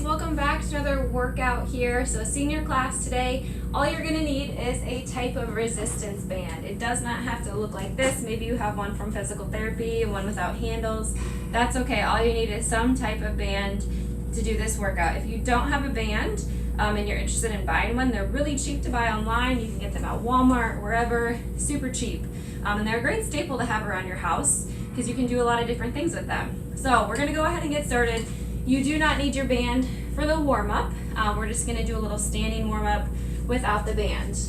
welcome back to another workout here. So senior class today, all you're going to need is a type of resistance band. It does not have to look like this. Maybe you have one from physical therapy, one without handles. That's okay. All you need is some type of band to do this workout. If you don't have a band and you're interested in buying one, they're really cheap to buy online. You can get them at Walmart, wherever, super cheap. And they're a great staple to have around your house because you can do a lot of different things with them. So we're going to go ahead and get started. You do not need your band for the warm-up. We're just going to do a little standing warm-up without the band.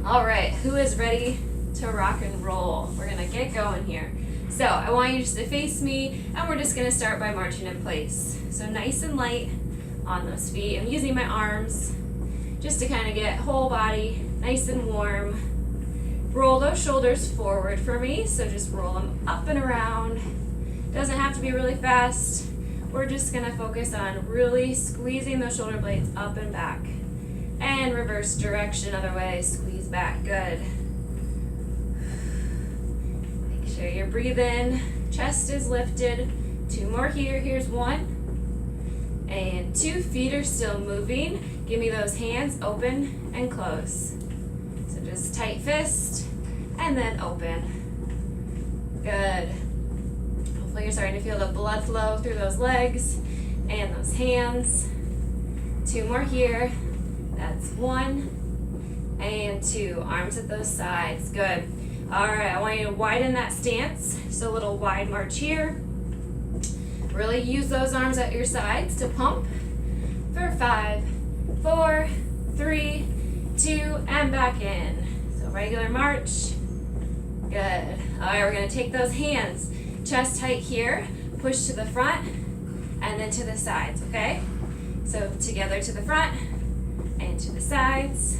All right, who is ready to rock and roll? We're going to get going here. So I want you just to face me, and we're just going to start by marching in place. So nice and light on those feet. I'm using my arms just to kind of get whole body nice and warm. Roll those shoulders forward for me, so just roll them up and around. Doesn't have to be really fast. We're just going to focus on really squeezing those shoulder blades up and back. And reverse direction, other way, squeeze back, good. Make sure you're breathing, chest is lifted. 2 more here, here's 1. And 2, feet are still moving. Give me those hands open and close. So just tight fist and then open. Good. Hopefully you're starting to feel the blood flow through those legs and those hands. 2 more here. That's 1 and 2. Arms at those sides. Good. All right, I want you to widen that stance. So a little wide march here. Really use those arms at your sides to pump. For 5, 4, 3, 2, and back in. So regular march. Good. All right, we're going to take those hands. Chest height here, push to the front, and then to the sides, okay? So together to the front, and to the sides.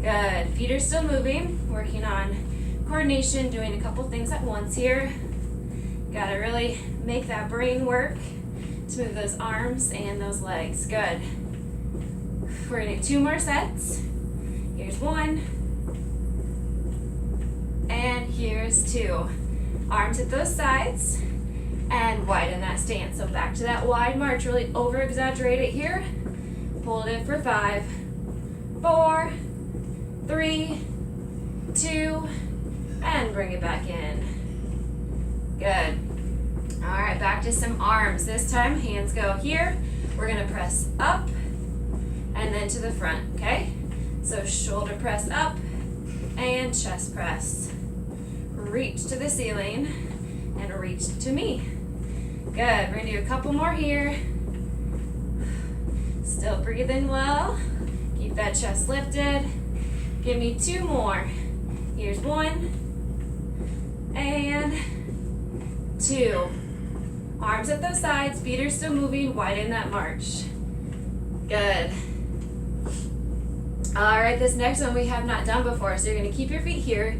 Good, feet are still moving, working on coordination, doing a couple things at once here. Gotta really make that brain work to move those arms and those legs, good. We're gonna do 2 more sets. Here's 1, and here's 2. Arms at those sides and widen that stance. So back to that wide march, really over exaggerate it here. Hold it for 5, 4, 3, 2, and bring it back in. Good. All right, back to some arms. This time, hands go here. We're gonna press up and then to the front, okay? So shoulder press up and chest press. Reach to the ceiling and reach to me. Good. We're going to do a couple more here. Still breathing well. Keep that chest lifted. Give me 2 more. Here's 1 and 2. Arms at those sides. Feet are still moving. Widen that march. Good. All right, this next one we have not done before, so you're going to keep your feet here.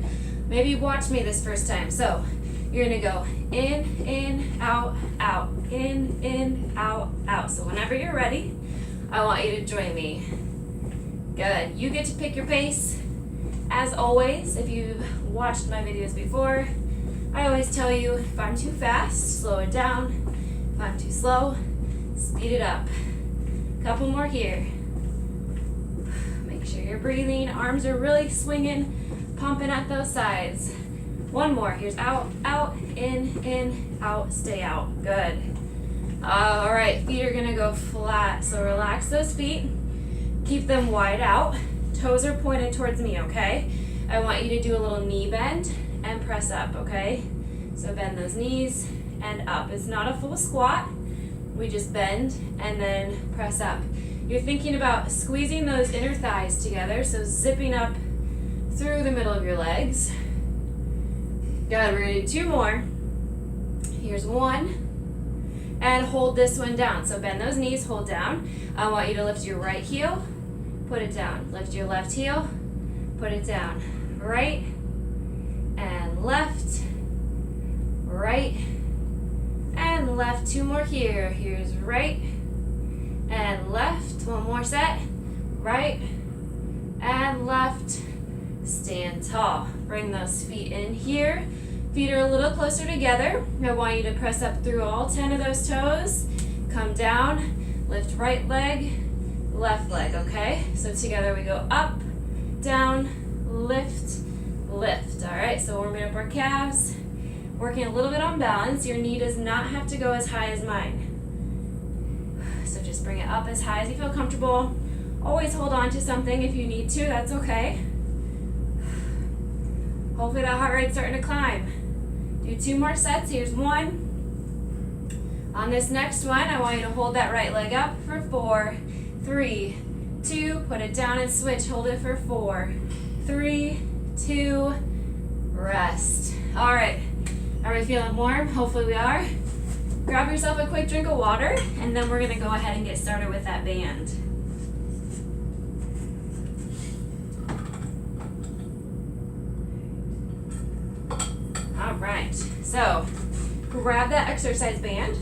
Maybe watch me this first time. So you're gonna go in, out, out, in, out, out. So whenever you're ready, I want you to join me. Good. You get to pick your pace. As always, if you've watched my videos before, I always tell you if I'm too fast, slow it down. If I'm too slow, speed it up. Couple more here. Make sure you're breathing. Arms are really swinging. Pumping at those sides. 1 more. Here's out, out, in, out, stay out. Good. All right, feet are gonna go flat. So relax those feet. Keep them wide out. Toes are pointed towards me, okay? I want you to do a little knee bend and press up, okay? So bend those knees and up. It's not a full squat. We just bend and then press up. You're thinking about squeezing those inner thighs together, so zipping up through the middle of your legs. Good, we're gonna do 2 more. Here's 1, and hold this one down. So bend those knees, hold down. I want you to lift your right heel, put it down. Lift your left heel, put it down. Right, and left, right, and left. 2 more here. Here's right, and left. 1 more set. Right, and left. Stand tall. Bring those feet in here. Feet are a little closer together. I want you to press up through all 10 of those toes. come down, lift right leg, left leg, okay? So together we go up, down, lift, lift. All right, so warming up our calves, working a little bit on balance. Your knee does not have to go as high as mine. So just bring it up as high as you feel comfortable. Always hold on to something if you need to, that's okay. Hopefully that heart rate's starting to climb. Do 2 more sets. Here's 1. On this next one, I want you to hold that right leg up for 4, 3, 2, put it down and switch. Hold it for 4, 3, 2, rest. All right, are we feeling warm? Hopefully we are. Grab yourself a quick drink of water, and then we're gonna go ahead and get started with that band. All right, so grab that exercise band,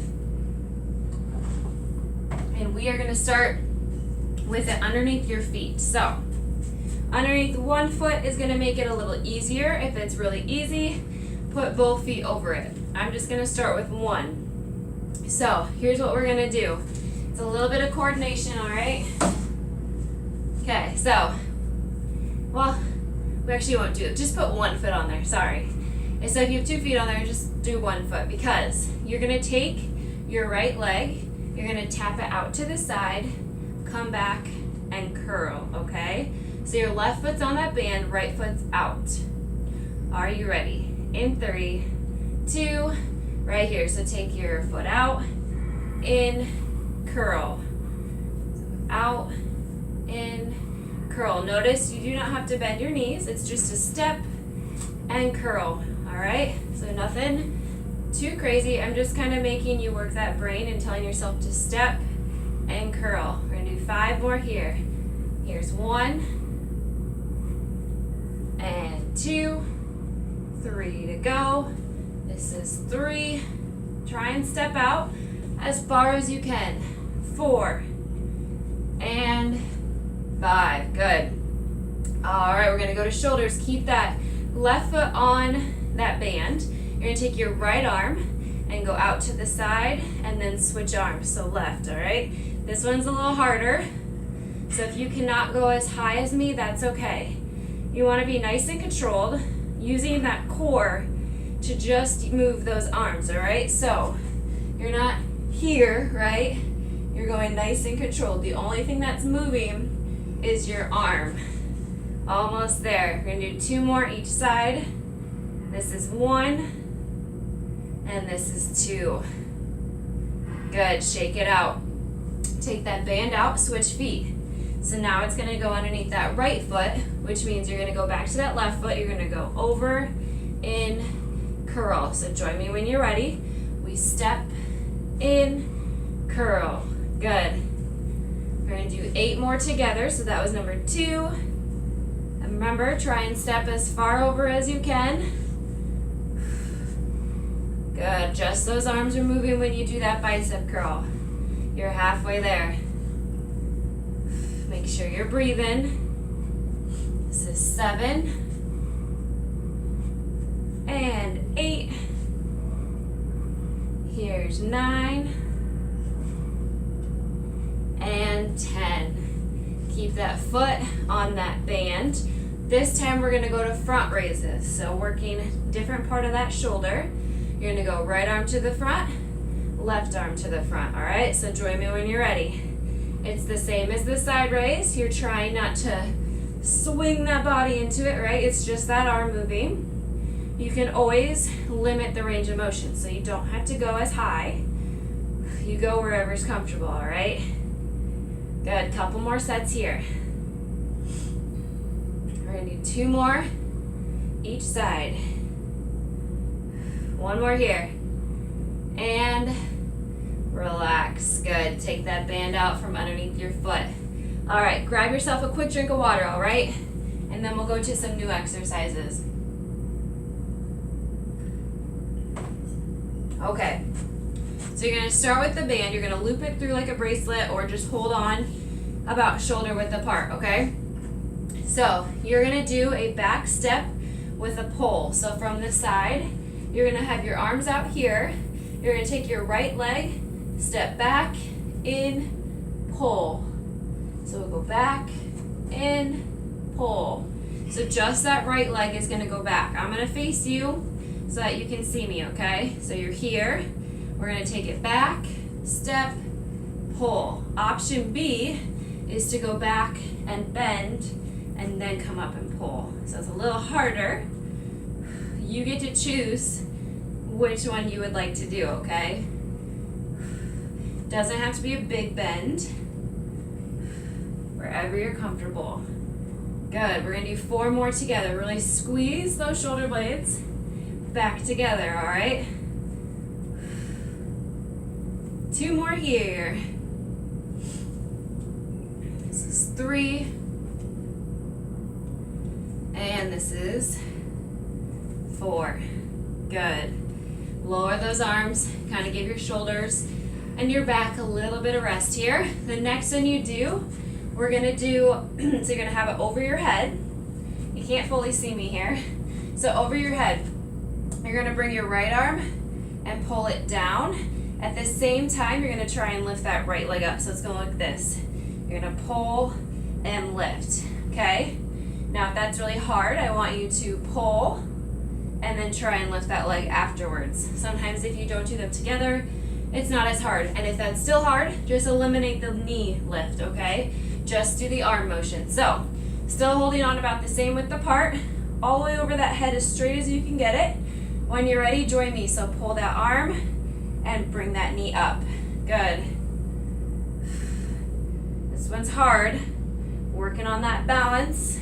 and we are gonna start with it underneath your feet. So underneath one foot is gonna make it a little easier. If it's really easy, put both feet over it. I'm just gonna start with one. So here's what we're gonna do. It's a little bit of coordination, all right? Okay, so, well, we actually won't do it. Just put one foot on there, sorry. And so if you have 2 feet on there, just do 1 foot, because you're gonna take your right leg, you're gonna tap it out to the side, come back and curl, okay? So your left foot's on that band, right foot's out. Are you ready? In 3, 2, right here. So take your foot out, in, curl. Out, in, curl. Notice you do not have to bend your knees. It's just a step and curl, all right? So nothing too crazy. I'm just kind of making you work that brain and telling yourself to step and curl. We're gonna do 5 more here. Here's 1, and 2, 3 to go. This is 3. Try and step out as far as you can. 4 and 5. Good. All right, we're gonna go to shoulders. Keep that left foot on that band. You're gonna take your right arm and go out to the side and then switch arms. So left, all right? This one's a little harder. So if you cannot go as high as me, that's okay. You wanna be nice and controlled, using that core to just move those arms, all right? So you're not here, right? You're going nice and controlled. The only thing that's moving is your arm. Almost there. We're gonna do 2 more each side. This is 1, and this is 2. Good, shake it out. Take that band out, switch feet. So now it's gonna go underneath that right foot, which means you're gonna go back to that left foot. You're gonna go over, in, curl. So join me when you're ready. We step, in, curl. Good. We're gonna do 8 more together. So that was number 2. And remember, try and step as far over as you can. Good, just those arms are moving when you do that bicep curl. You're halfway there. Make sure you're breathing. This is 7 and 8. Here's 9 and 10. Keep that foot on that band. This time we're gonna go to front raises. So working different part of that shoulder. You're gonna go right arm to the front, left arm to the front, all right? So join me when you're ready. It's the same as the side raise. You're trying not to swing that body into it, right? It's just that arm moving. You can always limit the range of motion, so you don't have to go as high. You go wherever's comfortable, all right? Good, couple more sets here. We're gonna do 2 more each side. 1 more here. And relax. Good. Take that band out from underneath your foot. All right, grab yourself a quick drink of water, all right? And then we'll go to some new exercises. Okay. So you're gonna start with the band. You're gonna loop it through like a bracelet or just hold on about shoulder width apart, okay? So you're gonna do a back step with a pull. So from the side, you're gonna have your arms out here. You're gonna take your right leg, step back, in, pull. So we'll go back, in, pull. So just that right leg is gonna go back. I'm gonna face you so that you can see me, okay? So you're here, we're gonna take it back, step, pull. Option B is to go back and bend and then come up and pull. So it's a little harder. You get to choose which one you would like to do, okay? Doesn't have to be a big bend. Wherever you're comfortable. Good, we're gonna do 4 more together. Really squeeze those shoulder blades back together, all right? 2 more here. This is 3. And this is 4. Good. Lower those arms, kind of give your shoulders and your back a little bit of rest here. The next one you do, we're gonna do, so you're gonna have it over your head. You can't fully see me here. So over your head, you're gonna bring your right arm and pull it down. At the same time, you're gonna try and lift that right leg up. So it's gonna look like this. You're gonna pull and lift, okay? Now if that's really hard, I want you to pull and then try and lift that leg afterwards. Sometimes if you don't do them together, it's not as hard. And if that's still hard, just eliminate the knee lift, okay? Just do the arm motion. So, still holding on about the same with the part, all the way over that head as straight as you can get it. When you're ready, join me. So pull that arm and bring that knee up. Good. This one's hard. Working on that balance.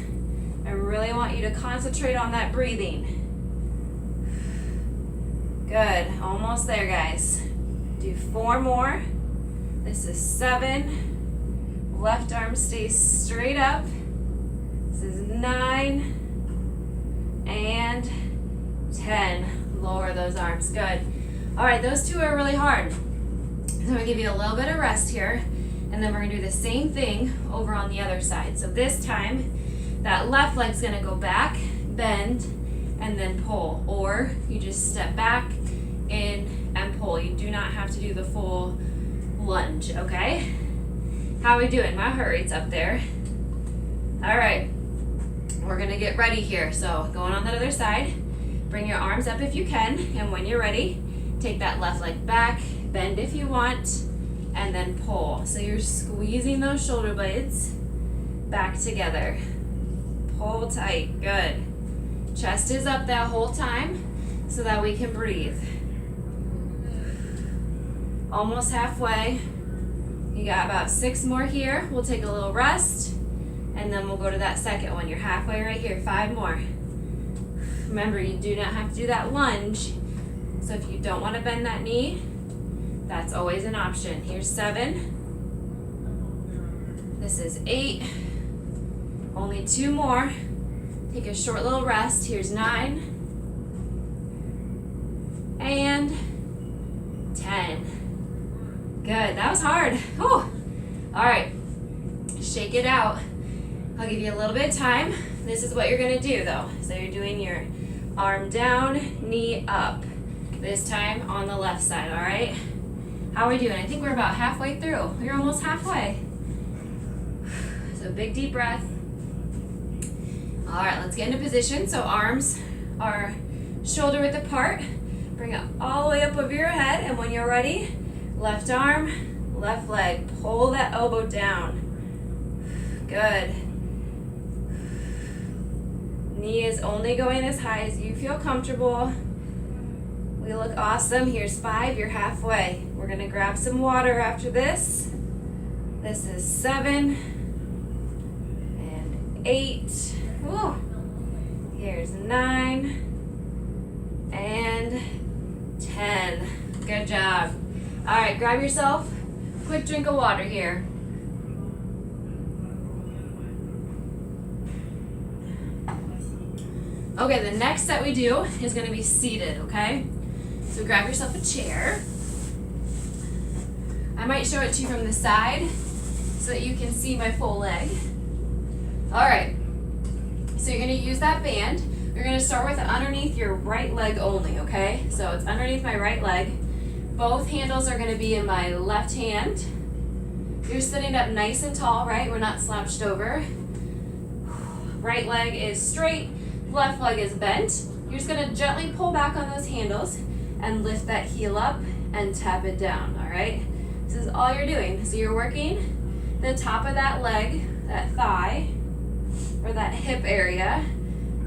I really want you to concentrate on that breathing. Good, almost there, guys. Do 4 more. This is 7. Left arm stays straight up. This is 9 and 10. Lower those arms, good. All right, those 2 are really hard. So I'm gonna give you a little bit of rest here, and then we're gonna do the same thing over on the other side. So this time, that left leg's gonna go back, bend, and then pull. Or you just step back, in, and pull. You do not have to do the full lunge, okay? How are we doing? My heart rate's up there. All right, we're gonna get ready here. So going on that other side, bring your arms up if you can, and when you're ready, take that left leg back, bend if you want, and then pull. So you're squeezing those shoulder blades back together. Pull tight, good. Chest is up that whole time so that we can breathe. Almost halfway. You got about 6 more here. We'll take a little rest, and then we'll go to that second one. You're halfway right here. 5 more. Remember, you do not have to do that lunge. So if you don't want to bend that knee, that's always an option. Here's 7. This is 8. Only 2 more. Take a short little rest. Here's 9. And 10. Good, that was hard. Whew. All right, shake it out. I'll give you a little bit of time. This is what you're gonna do though. So you're doing your arm down, knee up. This time on the left side, all right? How are we doing? I think we're about halfway through. We're almost halfway. So big deep breath. All right, let's get into position. So arms are shoulder width apart. Bring it all the way up over your head, and when you're ready, left arm, left leg. Pull that elbow down. Good. Knee is only going as high as you feel comfortable. We look awesome. Here's 5, you're halfway. We're gonna grab some water after this. This is 7 and 8. Woo. Here's 9 and 10. Good job. All right, grab yourself a quick drink of water here. Okay, the next set we do is gonna be seated, okay? So grab yourself a chair. I might show it to you from the side so that you can see my full leg. All right, so you're gonna use that band. You're gonna start with underneath your right leg only, okay? So it's underneath my right leg. both handles are gonna be in my left hand. You're sitting up nice and tall, right? We're not slouched over. Right leg is straight, left leg is bent. You're just gonna gently pull back on those handles and lift that heel up and tap it down, all right? This is all you're doing. So you're working the top of that leg, that thigh, or that hip area.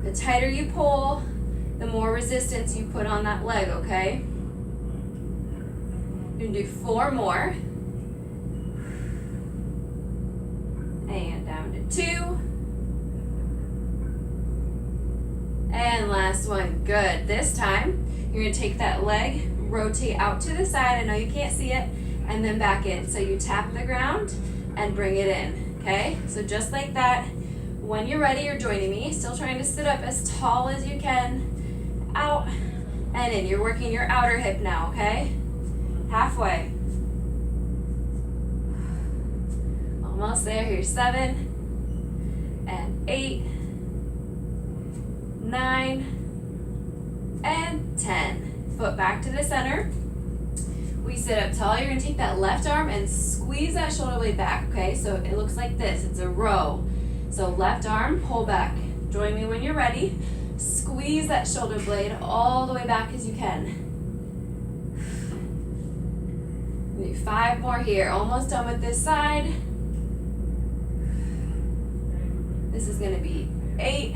The tighter you pull, the more resistance you put on that leg, okay? You're gonna do 4 more. And down to 2. And last one, good. This time, you're gonna take that leg, rotate out to the side, I know you can't see it, and then back in. So you tap the ground and bring it in, okay? So just like that, when you're ready, you're joining me, still trying to sit up as tall as you can, out and in. You're working your outer hip now, okay? Halfway. Almost there, here's 7, and 8, 9, and 10. Foot back to the center. We sit up tall. You're gonna take that left arm and squeeze that shoulder blade back, okay? So it looks like this, it's a row. So left arm, pull back. Join me when you're ready. Squeeze that shoulder blade all the way back as you can. Do 5 more here. Almost done with this side. This is gonna be 8,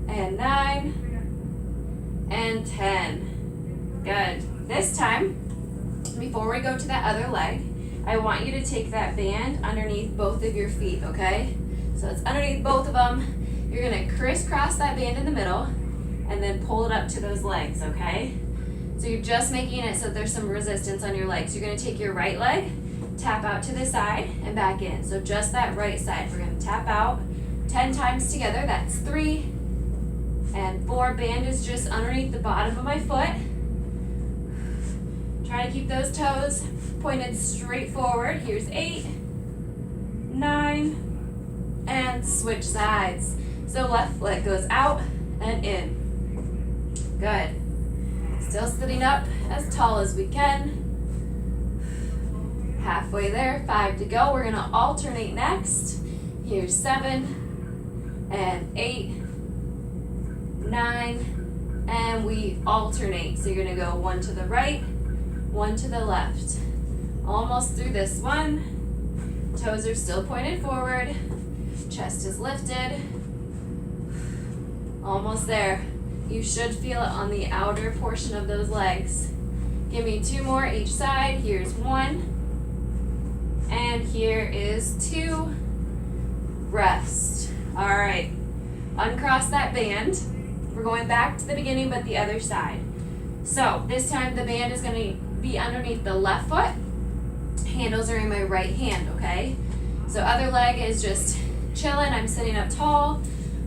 and 9, and 10. Good. This time, before we go to that other leg, I want you to take that band underneath both of your feet, okay? So it's underneath both of them. You're gonna crisscross that band in the middle and then pull it up to those legs, okay? So you're just making it so there's some resistance on your legs. You're gonna take your right leg, tap out to the side and back in. So just that right side. We're gonna tap out 10 times together. That's 3 and 4. Band is just underneath the bottom of my foot. Try to keep those toes pointed straight forward. Here's 8, 9, and switch sides. So left leg goes out and in. Good. Still sitting up as tall as we can. Halfway there, 5 to go. We're gonna alternate next. Here's 7 and 8, 9, and we alternate. So you're gonna go 1 to the right, 1 to the left. Almost through this one. Toes are still pointed forward. Chest is lifted. Almost there. You should feel it on the outer portion of those legs. Give me 2 more each side. Here's 1. And here is 2. Rest. All right. Uncross that band. We're going back to the beginning, but the other side. So this time the band is going to be underneath the left foot. Handles are in my right hand, okay? So other leg is just chilling. I'm sitting up tall.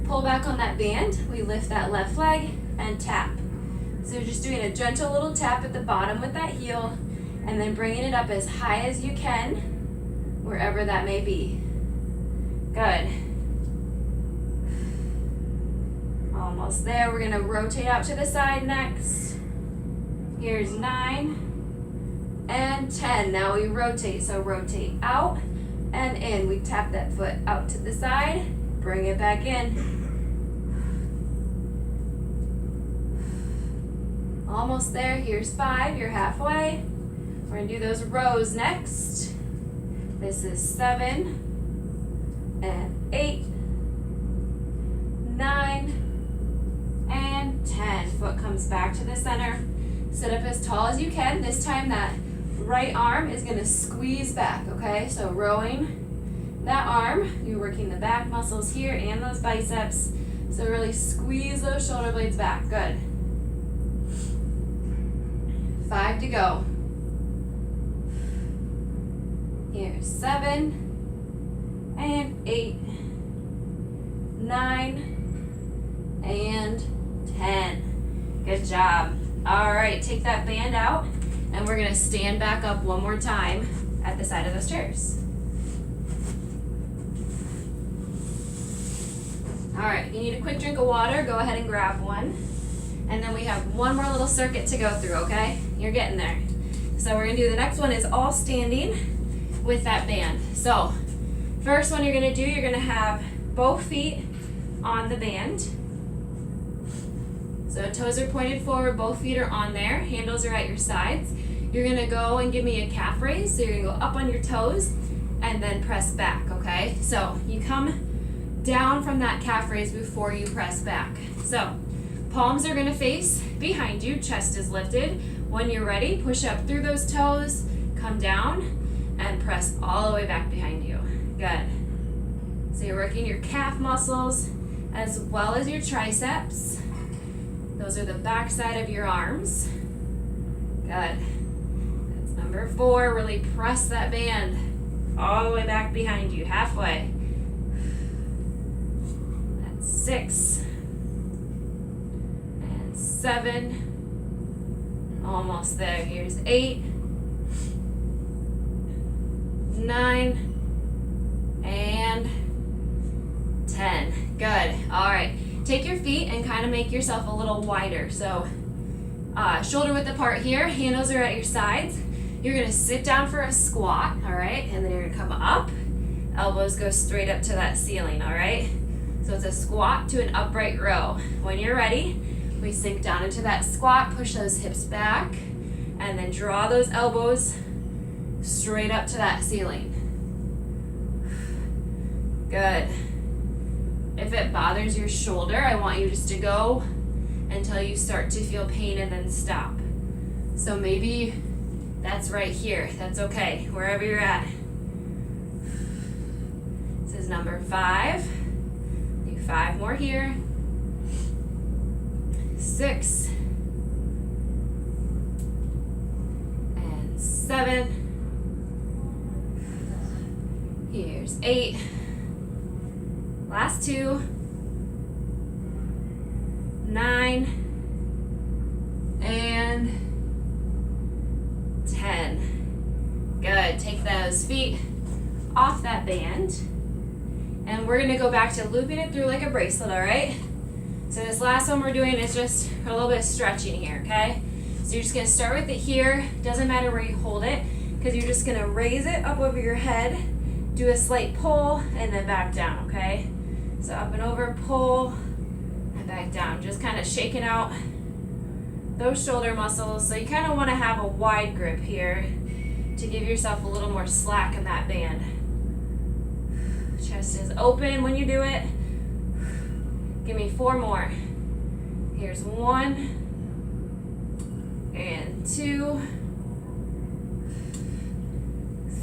Pull back on that band. We lift that left leg and tap. So you're just doing a gentle little tap at the bottom with that heel and then bringing it up as high as you can, wherever that may be. Good. Almost there. We're gonna rotate out to the side next. Here's 9 and 10. Now we rotate. So rotate out and in. We tap that foot out to the side, bring it back in. Almost there. Here's 5. You're halfway. We're gonna do those rows next. This is 7 and 8, 9, and 10. Foot comes back to the center. Sit up as tall as you can. This time that right arm is gonna squeeze back, okay? So rowing that arm, you're working the back muscles here and those biceps. So really squeeze those shoulder blades back. Good. 5 to go. Here's 7 and 8, 9, and 10. Good job. All right, take that band out, and we're gonna stand back up one more time at the side of those chairs. All right, if you need a quick drink of water, go ahead and grab one. And then we have one more little circuit to go through, okay? you're getting there. So we're gonna do the next one is all standing with that band. So first one you're gonna do, you're gonna have both feet on the band. So toes are pointed forward, both feet are on there, handles are at your sides. You're gonna go and give me a calf raise. So you're gonna go up on your toes and then press back, okay? So you come down from that calf raise before you press back. So palms are gonna face behind you, chest is lifted. When you're ready, push up through those toes, come down, and press all the way back behind you. Good. So you're working your calf muscles as well as your triceps. Those are the back side of your arms. Good. That's number 4. Really press that band all the way back behind you, halfway. That's 6. And 7. Almost there. Here's 8. 9. And 10. Good. All right. Take your feet and kind of make yourself a little wider. So shoulder width apart here, handles are at your sides. You're gonna sit down for a squat, all right? And then you're gonna come up, elbows go straight up to that ceiling, all right? So it's a squat to an upright row. When you're ready, we sink down into that squat, push those hips back, and then draw those elbows straight up to that ceiling. Good. If it bothers your shoulder, I want you just to go until you start to feel pain and then stop. So maybe that's right here. That's okay, wherever you're at. This is number 5. Do 5 more here. 6. And 7. Here's 8. Last 2. 9. And 10. Good. Take those feet off that band. And we're going to go back to looping it through like a bracelet, all right? So this last one we're doing is just a little bit of stretching here, okay? So you're just going to start with it here. Doesn't matter where you hold it, because you're just going to raise it up over your head, do a slight pull, and then back down, okay? So up and over, pull, and back down. Just kind of shaking out those shoulder muscles. So you kind of want to have a wide grip here to give yourself a little more slack in that band. Chest is open when you do it. Give me 4 more. Here's 1 and 2,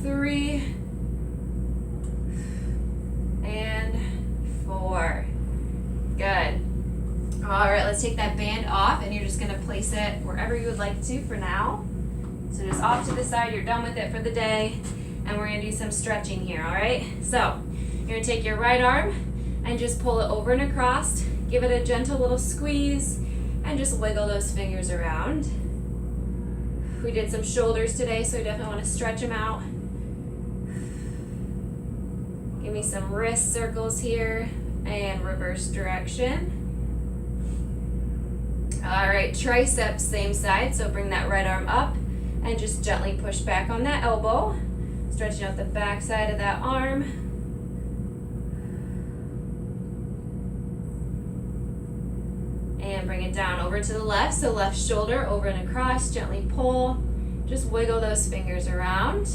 3, and 4. Good. All right, let's take that band off, and you're just gonna place it wherever you would like to for now. So just off to the side, you're done with it for the day, and we're gonna do some stretching here, all right? So you're gonna take your right arm and just pull it over and across, give it a gentle little squeeze, and just wiggle those fingers around. We did some shoulders today, so we definitely wanna stretch them out. Give me some wrist circles here, and reverse direction. All right, triceps, same side, so bring that right arm up and just gently push back on that elbow, stretching out the back side of that arm. And bring it down over to the left, so left shoulder over and across, gently pull, just wiggle those fingers around,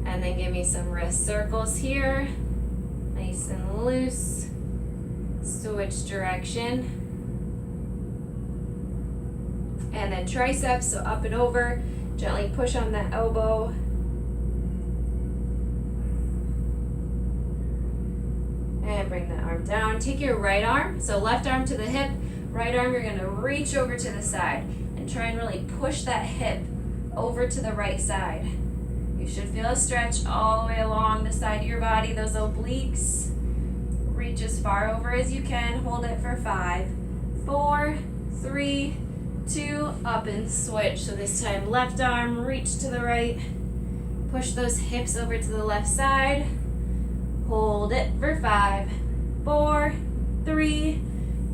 and then give me some wrist circles here, nice and loose. Switch direction. And then triceps, so up and over, gently push on that elbow. And bring that arm down. Take your right arm, so left arm to the hip, right arm you're gonna reach over to the side and try and really push that hip over to the right side. You should feel a stretch all the way along the side of your body, those obliques. Reach as far over as you can, hold it for 5, 4, 3, 2, up and switch. So this time left arm, reach to the right, push those hips over to the left side, hold it for 5, 4, 3,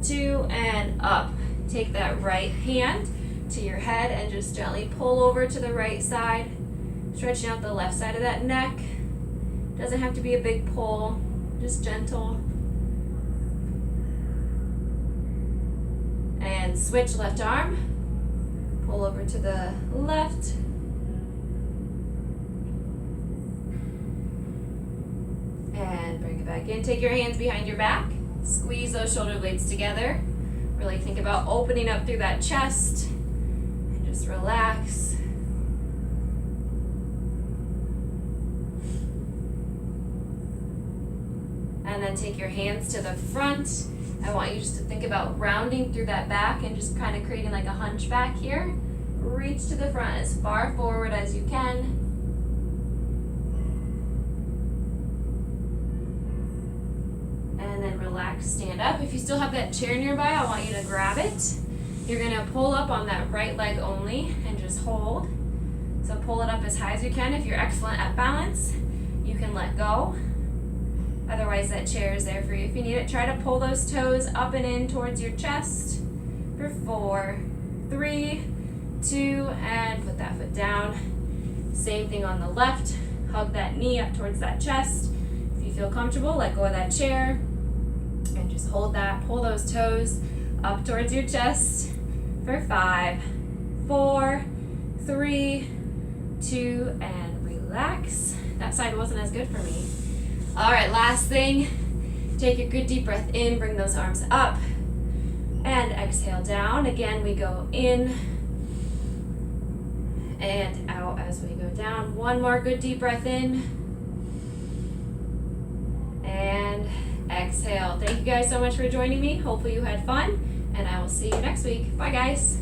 2, and up. Take that right hand, to your head and just gently pull over to the right side, stretching out the left side of that neck. Doesn't have to be a big pull, just gentle. And switch left arm, pull over to the left. And bring it back in. Take your hands behind your back, squeeze those shoulder blades together. Really think about opening up through that chest and just relax. And then take your hands to the front. I want you just to think about rounding through that back and just kind of creating like a hunchback here. Reach to the front as far forward as you can. And then relax, stand up. If you still have that chair nearby, I want you to grab it. You're gonna pull up on that right leg only and just hold. So pull it up as high as you can. If you're excellent at balance, you can let go. Otherwise, that chair is there for you if you need it. Try to pull those toes up and in towards your chest for 4, 3, 2, and put that foot down. Same thing on the left. Hug that knee up towards that chest. If you feel comfortable, let go of that chair and just hold that. Pull those toes up towards your chest for 5, 4, 3, 2, and relax. That side wasn't as good for me. All right, last thing, take a good deep breath in, bring those arms up, and exhale down. Again, we go in and out as we go down. One more good deep breath in, and exhale. Thank you guys so much for joining me. Hopefully you had fun, and I will see you next week. Bye, guys.